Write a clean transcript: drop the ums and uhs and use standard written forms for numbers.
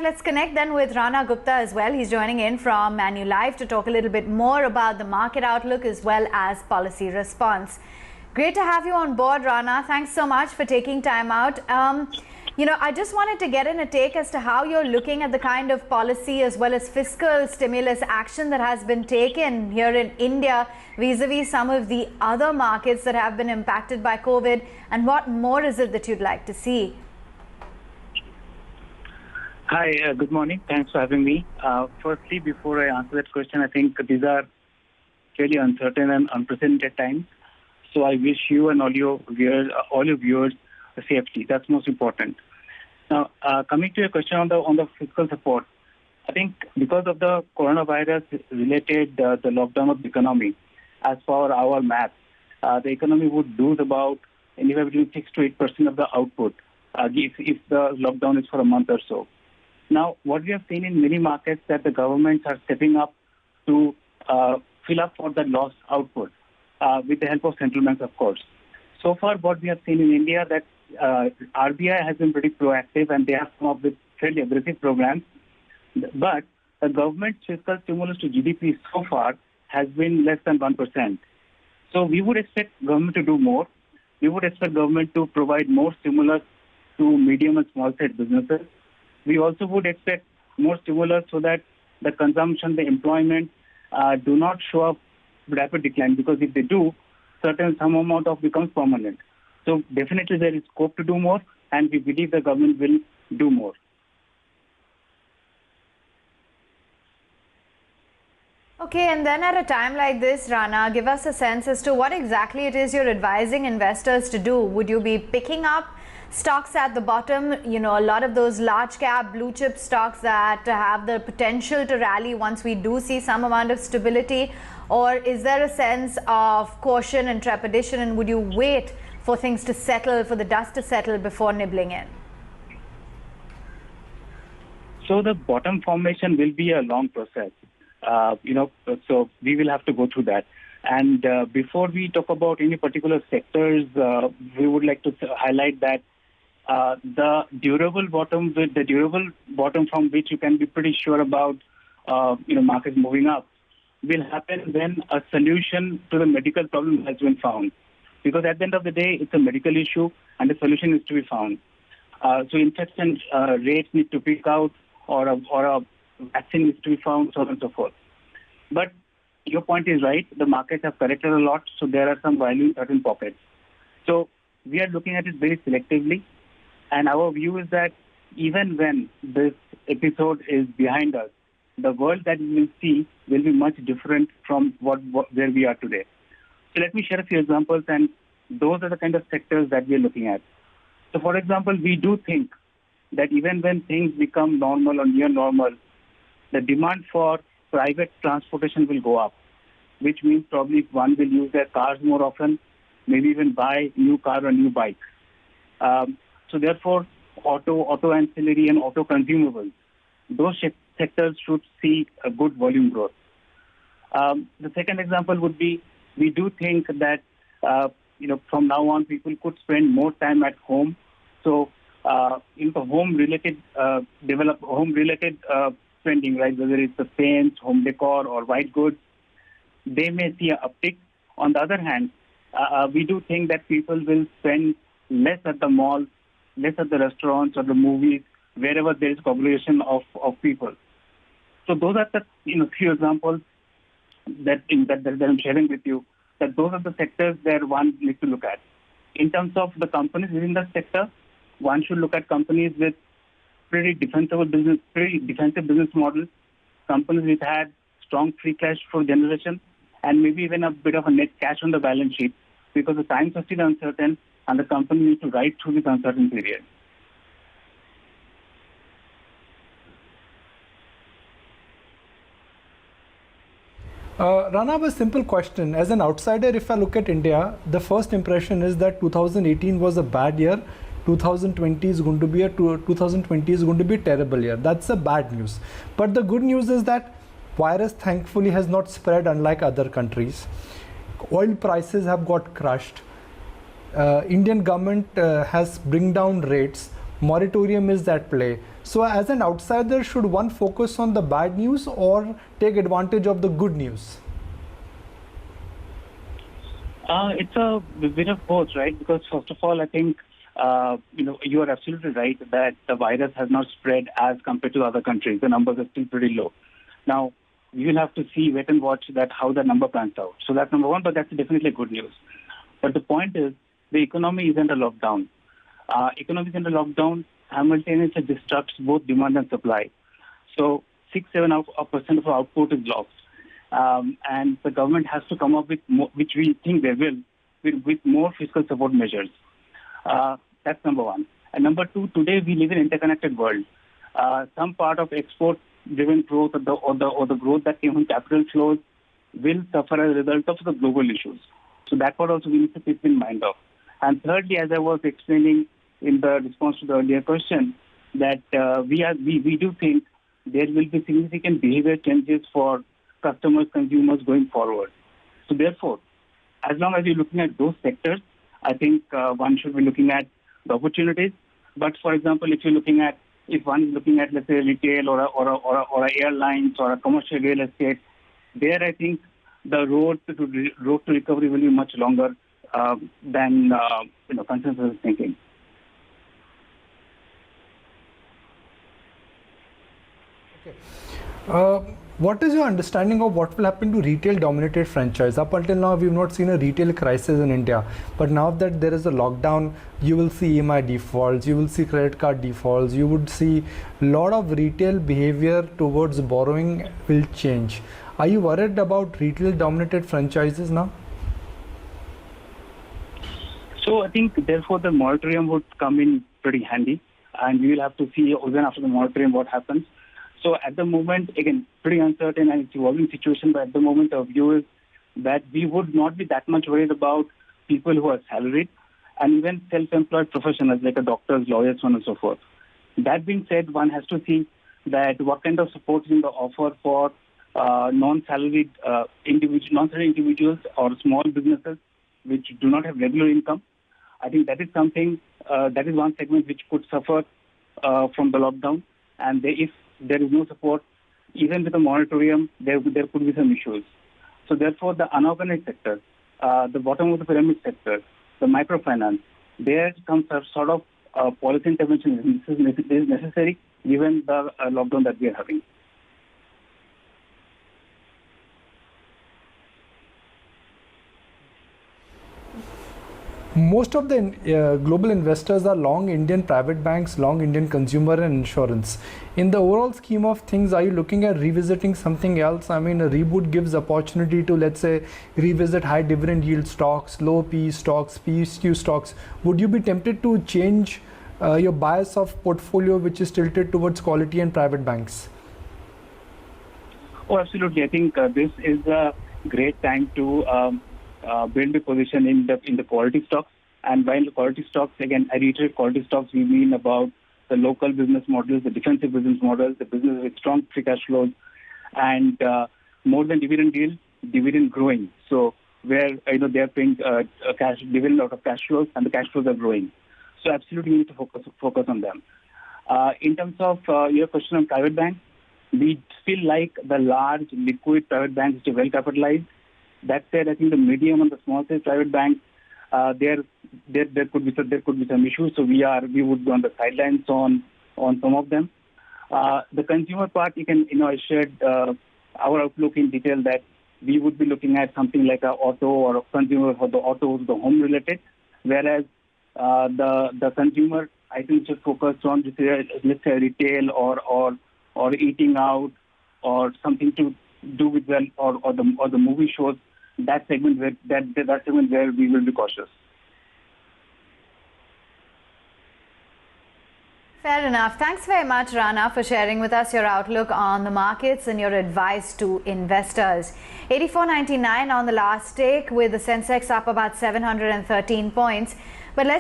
fact, let's connect then with Rana Gupta as well. He's joining in from Manulife to talk a little bit more about the market outlook as well as policy response. Great to have you on board, Rana. Thanks so much for taking time out. I just wanted to get in a take as to how you're looking at the kind of policy as well as fiscal stimulus action that has been taken here in India vis-a-vis some of the other markets that have been impacted by COVID, and what more is it that you'd like to see? Hi, good morning. Thanks for having me. Firstly, before I answer that question, I think these are fairly uncertain and unprecedented times. So I wish you and all your viewers safety. That's most important. Now, coming to your question on the fiscal support, I think because of the coronavirus related the lockdown of the economy, as per our math, the economy would lose about anywhere between 6 to 8% of the output if the lockdown is for a month or so. Now, what we have seen in many markets that the governments are stepping up to fill up for the lost output with the help of central banks, of course. So far, what we have seen in India that RBI has been pretty proactive and they have come up with fairly aggressive programs. But the government's fiscal stimulus to GDP so far has been less than 1%. So we would expect government to do more. We would expect government to provide more stimulus to medium and small-sized businesses. We also would expect more stimulus so that the consumption, the employment do not show up rapid decline, because if they do, some amount of becomes permanent. So definitely there is scope to do more, and we believe the government will do more. Okay, and then at a time like this, Rana, give us a sense as to what exactly it is you're advising investors to do. Would you be picking up stocks at the bottom, a lot of those large cap blue chip stocks that have the potential to rally once we do see some amount of stability? Or is there a sense of caution and trepidation, and would you wait for things to settle, for the dust to settle before nibbling in? So the bottom formation will be a long process. So we will have to go through that. And before we talk about any particular sectors, we would like to highlight that the durable bottom from which you can be pretty sure about, markets moving up, will happen when a solution to the medical problem has been found. Because at the end of the day, it's a medical issue and a solution is to be found. So infection rates need to peak out, or a vaccine needs to be found, so on and so forth. But your point is right. The markets have corrected a lot, so there are some value in certain pockets. So we are looking at it very selectively. And our view is that even when this episode is behind us, the world that we will see will be much different from where we are today. So let me share a few examples, and those are the kind of sectors that we are looking at. So for example, we do think that even when things become normal or near normal, the demand for private transportation will go up, which means probably one will use their cars more often, maybe even buy new car or new bike. So therefore, auto ancillary and auto consumables, those sectors should see a good volume growth. The second example would be, we do think that from now on people could spend more time at home. So home-related spending, right, whether it's the paints, home decor, or white goods, they may see an uptick. On the other hand, we do think that people will spend less at the malls, less at the restaurants or the movies, wherever there is congregation of people. So those are the few examples that I'm sharing with you, that those are the sectors that one needs to look at. In terms of the companies within the sector, one should look at companies with pretty defensive business models, companies which had strong free cash flow generation, and maybe even a bit of a net cash on the balance sheet, because the times are still uncertain and the company needs to ride through this uncertain period. Rana, a simple question. As an outsider, if I look at India, the first impression is that 2018 was a bad year. 2020 is going to be a terrible year. That's a bad news. But the good news is that virus thankfully has not spread, unlike other countries. Oil prices have got crushed. Indian government has bring down rates. Moratorium is at play. So as an outsider, should one focus on the bad news or take advantage of the good news? It's a bit of both, right? Because first of all, I think you are absolutely right that the virus has not spread as compared to other countries. The numbers are still pretty low. Now, we will have to see, wait and watch that how the number pans out. So that's number one, but that's definitely good news. But the point is, the economy is under lockdown. Economy is under lockdown simultaneously disrupts both demand and supply. So 6-7% of our output is lost. And the government has to come up with more, which we think they will, with more fiscal support measures. That's number one. And number two, today we live in an interconnected world. Some part of export-driven growth or the growth that came from capital flows will suffer as a result of the global issues. So that part also we need to keep in mind of. And thirdly, as I was explaining in the response to the earlier question, that we do think there will be significant behavior changes for customers, consumers going forward. So therefore, as long as you're looking at those sectors, I think one should be looking at the opportunities. But for example, if one is looking at, let's say, retail or airlines or a commercial real estate, there I think the road to recovery will be much longer than consensus is thinking. Okay. What is your understanding of what will happen to retail-dominated franchise? Up until now, we've not seen a retail crisis in India. But now that there is a lockdown, you will see EMI defaults, you will see credit card defaults, you would see a lot of retail behavior towards borrowing will change. Are you worried about retail-dominated franchises now? So I think, therefore, the moratorium would come in pretty handy. And we will have to see, even after the moratorium, what happens. So at the moment, again, pretty uncertain and it's evolving situation, but at the moment our view is that we would not be that much worried about people who are salaried and even self-employed professionals like doctors, lawyers, so on and so forth. That being said, one has to see that what kind of support is in the offer for non-salaried individuals or small businesses which do not have regular income. I think that is something, that is one segment which could suffer from the lockdown. And if there is no support, even with a moratorium, there could be some issues. So therefore, the unorganized sector, the bottom of the pyramid sector, the microfinance, there comes a sort of policy intervention is necessary given the lockdown that we are having. Most of the global investors are long Indian private banks, long Indian consumer and insurance. In the overall scheme of things, are you looking at revisiting something else? I mean, a reboot gives opportunity to, let's say, revisit high dividend yield stocks, low PE stocks, PSQ stocks. Would you be tempted to change your bias of portfolio, which is tilted towards quality and private banks? Oh, absolutely. I think this is a great time to build a position in the quality stocks. And by the quality stocks, again, I reiterate, quality stocks, we mean about the local business models, the defensive business models, the business with strong free cash flows, and more than dividend yield, dividend growing. So where they are paying cash dividend out of cash flows, and the cash flows are growing. So absolutely, we need to focus on them. In terms of your question on private banks, we still like the large liquid private banks which are well capitalized. That said, I think the medium and the small size private banks, there could be some issues. So we would be on the sidelines on some of them. The consumer part, I shared our outlook in detail that we would be looking at something like a auto or a consumer for the auto, the home related, whereas the consumer, I think, should focus on let's say retail or eating out or something to do with or the movie shows. That segment where we will be cautious. Fair enough. Thanks very much, Rana, for sharing with us your outlook on the markets and your advice to investors. 84.99 on the last take, with the Sensex up about 713 points. But let's